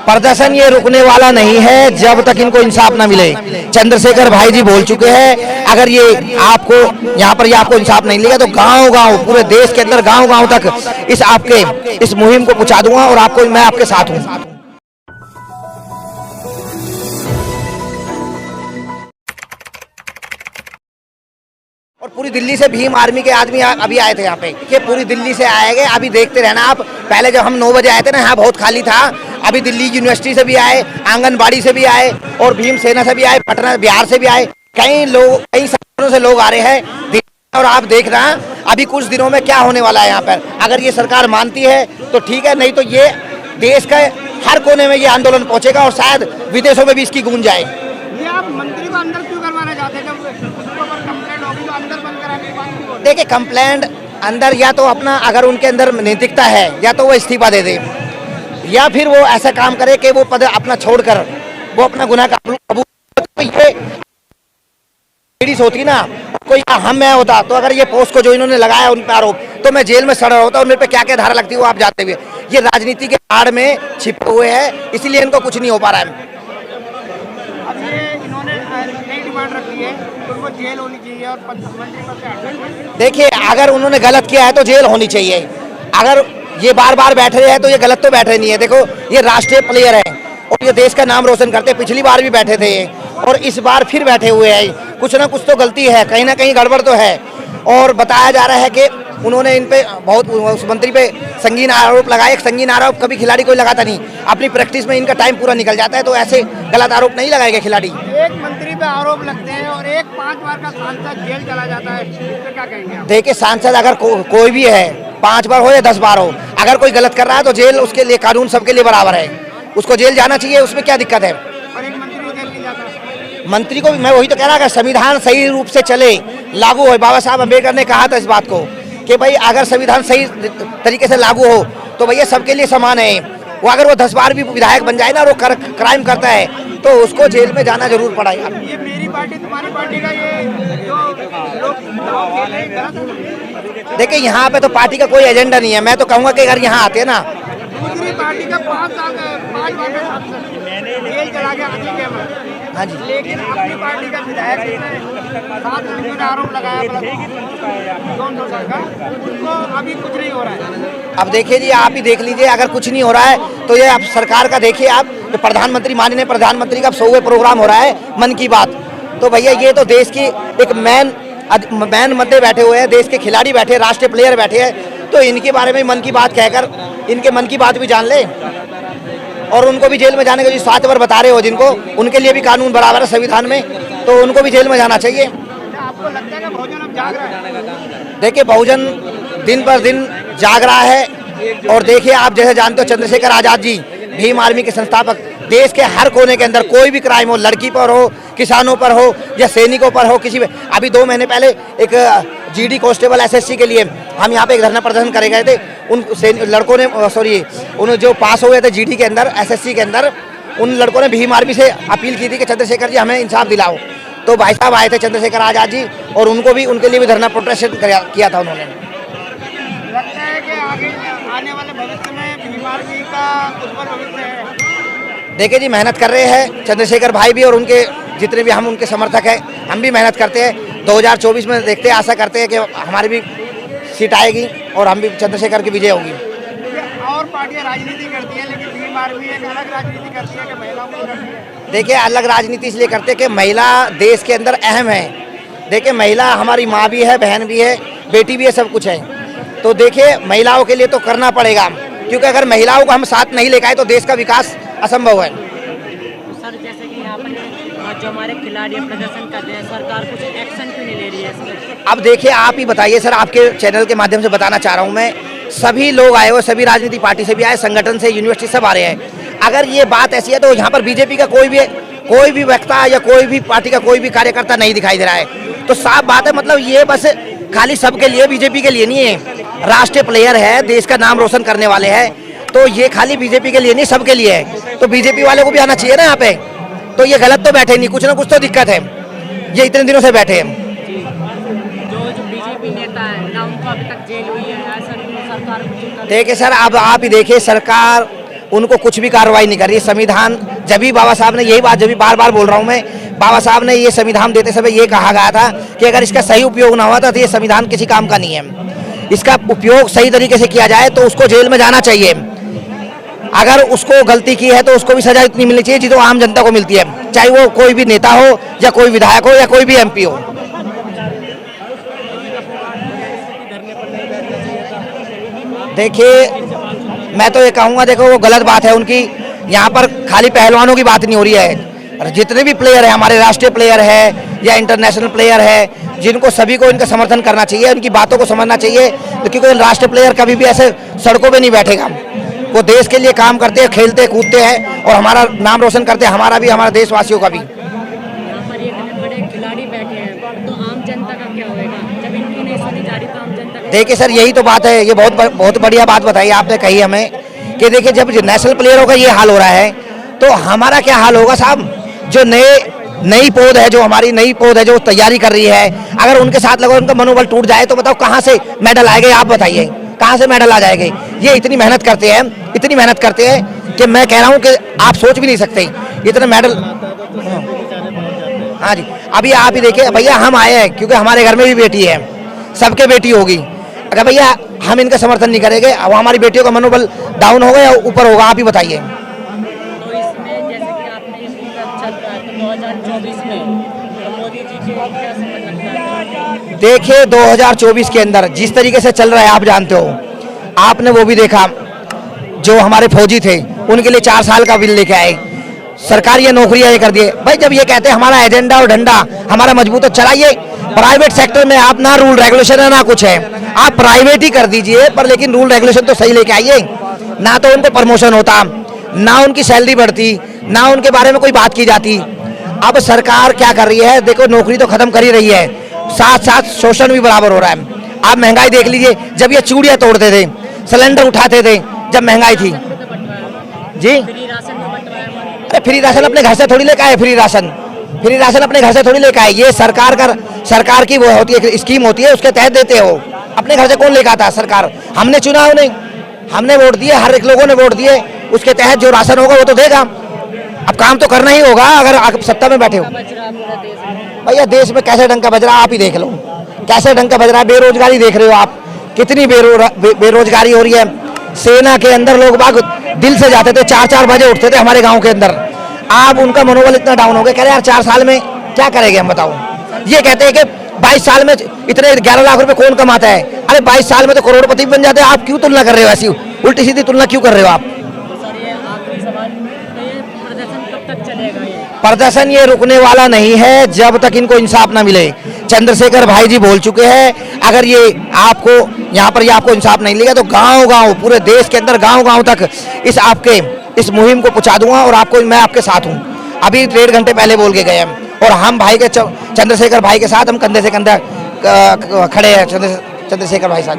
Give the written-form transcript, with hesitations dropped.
प्रदर्शन ये रुकने वाला नहीं है जब तक इनको इंसाफ ना मिले। चंद्रशेखर भाई जी बोल चुके हैं, अगर ये आपको यहाँ पर ये आपको इंसाफ नहीं मिलेगा तो गांव गांव पूरे देश के अंदर गांव गांव तक इस मुहिम को पहुंचा दूंगा और मैं आपके साथ हूँ। और पूरी दिल्ली से भीम आर्मी के आदमी अभी आए थे यहाँ पे, ये पूरी दिल्ली से आए गए। अभी देखते रहना आप, पहले जब हम 9 बजे आए थे ना, यहाँ बहुत खाली था। अभी दिल्ली यूनिवर्सिटी से भी आए, आंगनबाड़ी से भी आए और भीम सेना से भी आए, पटना बिहार से भी आए। कई शहरों से लोग आ रहे हैं और आप देख रहे हैं अभी कुछ दिनों में क्या होने वाला है यहाँ पर। अगर ये सरकार मानती है तो ठीक है, नहीं तो ये देश के हर कोने में ये आंदोलन पहुंचेगा और शायद विदेशों में भी इसकी गूंज जाए। ये आप मंत्री को अंदर क्यों करवाना चाहते हैं? जब उसके ऊपर कंप्लेंट होगी तो अंदर बंद कराने की बात क्यों? देखिए, कंप्लेंट अंदर या तो अपना, अगर उनके अंदर नैतिकता है या तो वो इस्तीफा दे दे, या फिर वो ऐसा काम करे कि वो पद अपना छोड़कर वो अपना गुनाह कबूल। ये लेडीज होती ना, कोई मैं होता तो अगर ये पोस्ट को जो इन्होंने लगाया उन पर आरोप, तो मैं जेल में सड़ा होता और मेरे पे क्या क्या धारा लगती है वो आप जानते हुए। ये राजनीति के आड़ में छिपे हुए हैं, इसीलिए इनको कुछ नहीं हो पा रहा है। अब ये इन्होंने नई डिमांड रखी है, उनको जेल होनी चाहिए और मंत्री पद से हटना। देखिए, अगर उन्होंने गलत किया है तो जेल होनी चाहिए। अगर ये बार बार बैठ रहे हैं तो ये गलत तो बैठे नहीं है। देखो, ये राष्ट्रीय प्लेयर है और ये देश का नाम रोशन करते हैं। पिछली बार भी बैठे थे और इस बार फिर बैठे हुए हैं। कुछ ना कुछ तो गलती है, कहीं ना कहीं गड़बड़ तो है। और बताया जा रहा है कि उन्होंने इन पे बहुत, उस मंत्री पे संगीन आरोप लगाए। संगीन आरोप कभी खिलाड़ी कोई लगाता नहीं, अपनी प्रैक्टिस में इनका टाइम पूरा निकल जाता है, तो ऐसे गलत आरोप नहीं लगाएगा खिलाड़ी। एक मंत्री पे आरोप लगते हैं और एक 5 बार का सांसद जेल चला जाता है, इस पे क्या कहेंगे आप? देखिए, सांसद अगर कोई भी है, 5 बार हो या 10 बार हो, अगर कोई गलत कर रहा है तो जेल उसके लिए, कानून सबके लिए बराबर है, उसको जेल जाना चाहिए। उसमें क्या दिक्कत है? और एक मंत्री को जेल नहीं जाता? मंत्री को भी मैं वही तो कह रहा, अगर संविधान सही रूप से चले, लागू हो। बाबा साहब अम्बेडकर ने कहा था इस बात को कि भाई अगर संविधान सही तरीके से लागू हो तो भैया सबके लिए समान है। वो अगर वो 10 बार भी विधायक बन जाए ना और वो क्राइम करता है तो उसको जेल में जाना जरूर पड़ेगा। ये मेरी पार्टी तुम्हारी पार्टी का ये जो लोग दाव खेल रहे हैं गलत है। देखिए, यहाँ पे तो पार्टी का कोई एजेंडा नहीं है। मैं तो कहूँगा कि अगर यहाँ आते ना, दूसरी पार्टी का 5 बार का सांसद जेल चला गया हाथी के में। हाँ जी, लेकिन अपनी पार्टी का विधायक जिसने 7 लड़कियों ने आरोप लगाया उनको अभी कुछ नहीं हो रहा है। अब देखिए जी, आप ही देख लीजिए, अगर कुछ नहीं हो रहा है तो ये आप सरकार का देखिए। आप तो प्रधानमंत्री, माननीय प्रधानमंत्री का 100वें प्रोग्राम हो रहा है मन की बात, तो भैया ये तो देश की एक मैन मध्य बैठे हुए हैं, देश के खिलाड़ी बैठे, राष्ट्रीय प्लेयर बैठे हैं, तो इनके बारे में मन की बात कहकर इनके मन की बात भी जान ले और उनको भी जेल में जाने के जो 7 बार बता रहे हो जिनको, उनके लिए भी कानून बराबर है संविधान में, तो उनको भी जेल में जाना चाहिए। आपको लगता है कि बहुजन अब जाग रहा है? देखिए, बहुजन दिन पर दिन जाग रहा है। और देखिए, आप जैसे जानते हो, चंद्रशेखर आजाद जी भीम आर्मी के संस्थापक, देश के हर कोने के अंदर कोई भी क्राइम हो, लड़की पर हो, किसानों पर हो या सैनिकों पर हो, किसी पे। अभी 2 महीने पहले एक जीडी कांस्टेबल एसएससी के लिए हम यहाँ पे एक धरना प्रदर्शन करे गए थे। उन लड़कों ने, उन जो पास हुए थे जीडी के अंदर, एसएससी के अंदर, उन लड़कों ने भीम आर्मी से अपील की थी कि चंद्रशेखर जी हमें इंसाफ दिलाओ। तो भाई साहब आए थे चंद्रशेखर आजाद जी और उनके लिए भी धरना प्रोटेस्ट किया था उन्होंने। लगता है कि आगे आने वाले भविष्य में भीम आर्मी का उज्जवल भविष्य है। देखिए जी, मेहनत कर रहे हैं चंद्रशेखर भाई भी और उनके जितने भी हम उनके समर्थक हैं, हम भी मेहनत करते हैं। 2024 में देखते हैं, आशा करते हैं कि हमारी भी सीट आएगी और हम भी चंद्रशेखर की विजय होगी। और पार्टियां राजनीति करती है, लेकिन भीम आर्मी एक अलग राजनीति करती है कि महिलाओं को करती है। देखिए, अलग राजनीति इसलिए करते हैं कि महिला देश के अंदर अहम है। देखिए, महिला हमारी माँ भी है, बहन भी है, बेटी भी है, सब कुछ है। तो देखिए, महिलाओं के लिए तो करना पड़ेगा, क्योंकि अगर महिलाओं को हम साथ नहीं लेकर आए तो देश का विकास असंभव है। सर, जैसे कि यहाँ पर जो हमारे खिलाड़ी प्रदर्शन करते हैं, सरकार कुछ एक्शन क्यों नहीं ले रही है सर? अब देखिए, आप ही बताइए सर, आपके चैनल के माध्यम से बताना चाह रहा हूँ मैं, सभी लोग आए हुए, सभी राजनीतिक पार्टी से भी आए, संगठन से, यूनिवर्सिटी सब आ रहे हैं। अगर ये बात ऐसी है तो यहाँ पर बीजेपी का कोई भी वक्ता या कोई भी पार्टी का कोई भी कार्यकर्ता नहीं दिखाई दे रहा है। तो साफ बात है, मतलब ये बस खाली सबके लिए, बीजेपी के लिए नहीं है। राष्ट्रीय प्लेयर है, देश का नाम रोशन करने वाले हैं, तो ये खाली बीजेपी के लिए नहीं, सबके लिए है। तो बीजेपी वाले को भी आना चाहिए ना यहाँ पे। तो ये गलत तो बैठे नहीं, कुछ ना कुछ तो दिक्कत है, ये इतने दिनों से बैठे हैं। जो बीजेपी नेता है ना, उनको अभी तक जेल हुई है, सरकार। देखिए सर, अब आप ही देखिए, सरकार उनको कुछ भी कार्रवाई नहीं कर रही है। संविधान जब भी बाबा साहब ने, यही बात जब भी बार बार बोल रहा हूँ मैं, बाबा साहब ने ये संविधान देते समय ये कहा गया था कि अगर इसका सही उपयोग ना हुआ तो ये संविधान किसी काम का नहीं है। इसका उपयोग सही तरीके से किया जाए तो उसको जेल में जाना चाहिए। अगर उसको गलती की है तो उसको भी सजा इतनी मिलनी चाहिए जो आम जनता को मिलती है, चाहे वो कोई भी नेता हो या कोई विधायक हो या कोई भी MP हो। देखिए मैं तो ये कहूँगा, देखो वो गलत बात है उनकी। यहाँ पर खाली पहलवानों की बात नहीं हो रही है, जितने भी प्लेयर है, हमारे राष्ट्रीय प्लेयर है या इंटरनेशनल प्लेयर है, जिनको सभी को इनका समर्थन करना चाहिए, उनकी बातों को समझना चाहिए। क्योंकि राष्ट्रीय प्लेयर कभी भी ऐसे सड़कों पे नहीं बैठेगा, वो देश के लिए काम करते हैं, खेलते कूदते हैं और हमारा नाम रोशन करते हैं, हमारा भी, हमारे देशवासियों का भी। यहाँ पर ये बड़े खिलाड़ी बैठे हैं, तो आम जनता का क्या होगा जब इनकी नहीं सुनी जा रही, तो आम जनता का? देखिए सर, यही तो बात है, ये बहुत बढ़िया बात बताई आपने, कही हमें कि देखिए जब नेशनल प्लेयरों का ये हाल हो रहा है तो हमारा क्या हाल होगा साहब। जो नई पौध है, जो हमारी नई पौध है, जो तैयारी कर रही है, अगर उनके साथ लगो उनका मनोबल टूट जाए तो बताओ कहाँ से मेडल आएंगे? आप बताइए कहाँ से मेडल आ जाएंगे? ये इतनी मेहनत करते हैं कि मैं कह रहा हूँ कि आप सोच भी नहीं सकते इतने मेडल। हाँ जी, अभी आप ही देखिए भैया, हम आए हैं क्योंकि हमारे घर में भी बेटी है, सबके बेटी होगी। अगर भैया हम इनका समर्थन नहीं करेंगे, अब हमारी बेटियों का मनोबल डाउन होगा या ऊपर होगा? आप ही बताइए। तो इसमें जैसे कि आपने इसका चल रहा है, तो 2024 में तो मोदी जी के क्या समझ लगता है? देखिए 2024 के अंदर जिस तरीके से चल रहा है, आप जानते हो, आपने वो भी देखा, जो हमारे फौजी थे उनके लिए 4 साल का बिल लेके आए, सरकार ये नौकरियां ये कर दिए। भाई जब ये कहते हैं हमारा एजेंडा और डंडा हमारा मजबूत, तो चलाइए। प्राइवेट सेक्टर में आप ना रूल रेगुलेशन है ना कुछ है, आप प्राइवेट ही कर दीजिए, पर लेकिन रूल रेगुलेशन तो सही लेके आइए। ना तो उनको प्रमोशन होता, ना उनकी सैलरी बढ़ती, ना उनके बारे में कोई बात की जाती। अब सरकार क्या कर रही है, देखो नौकरी तो खत्म कर ही रही है, साथ साथ शोषण भी बराबर हो रहा है। आप महंगाई देख लीजिए, जब ये चूड़ियाँ तोड़ते थे, सिलेंडर उठाते थे, जब महंगाई थी जी। अरे फ्री राशन अपने घर से थोड़ी लेकर आए, फ्री राशन अपने घर से थोड़ी लेकर आए। ये सरकार की वो होती है, स्कीम होती है, उसके तहत देते हो। अपने घर से कौन लेकर आता है? सरकार, हमने चुना उन्हें, हमने वोट दिए, हर एक लोगों ने वोट दिए, उसके तहत जो राशन होगा वो तो देगा। अब काम तो करना ही होगा अगर आप सत्ता में बैठे हो। भैया देश में कैसे ढंग का बज रहा है, आप ही देख लो कैसे ढंग का बज रहा है। बेरोजगारी देख रहे हो आप, कितनी बेरोजगारी हो रही है। सेना के अंदर लोग बाग दिल से जाते थे, 4-4 बजे उठते थे हमारे गांव के अंदर। आप उनका मनोबल इतना डाउन हो गया, कह रहे यार 4 साल में क्या करेंगे हम, बताओ। ये कहते हैं कि 22 साल में इतने 11 लाख रुपए कौन कमाता है? अरे 22 साल में तो करोड़पति बन जाते हैं। आप क्यों तुलना कर रहे हो, ऐसी उल्टी सीधी तुलना क्यों कर रहे हो आप? प्रदर्शन ये रुकने वाला नहीं है जब तक इनको इंसाफ ना मिले। चंद्रशेखर भाई जी बोल चुके हैं, अगर ये आपको यहाँ पर ये आपको इंसाफ नहीं मिलेगा तो गांव-गांव, पूरे देश के अंदर गांव-गांव तक इस मुहिम को पहुंचा दूंगा और मैं आपके साथ हूँ। अभी 1.5 घंटे पहले बोल के गए हम, और हम भाई के चंद्रशेखर भाई के साथ हम कंधे से कंधा खड़े हैं चंद्रशेखर भाई साथ।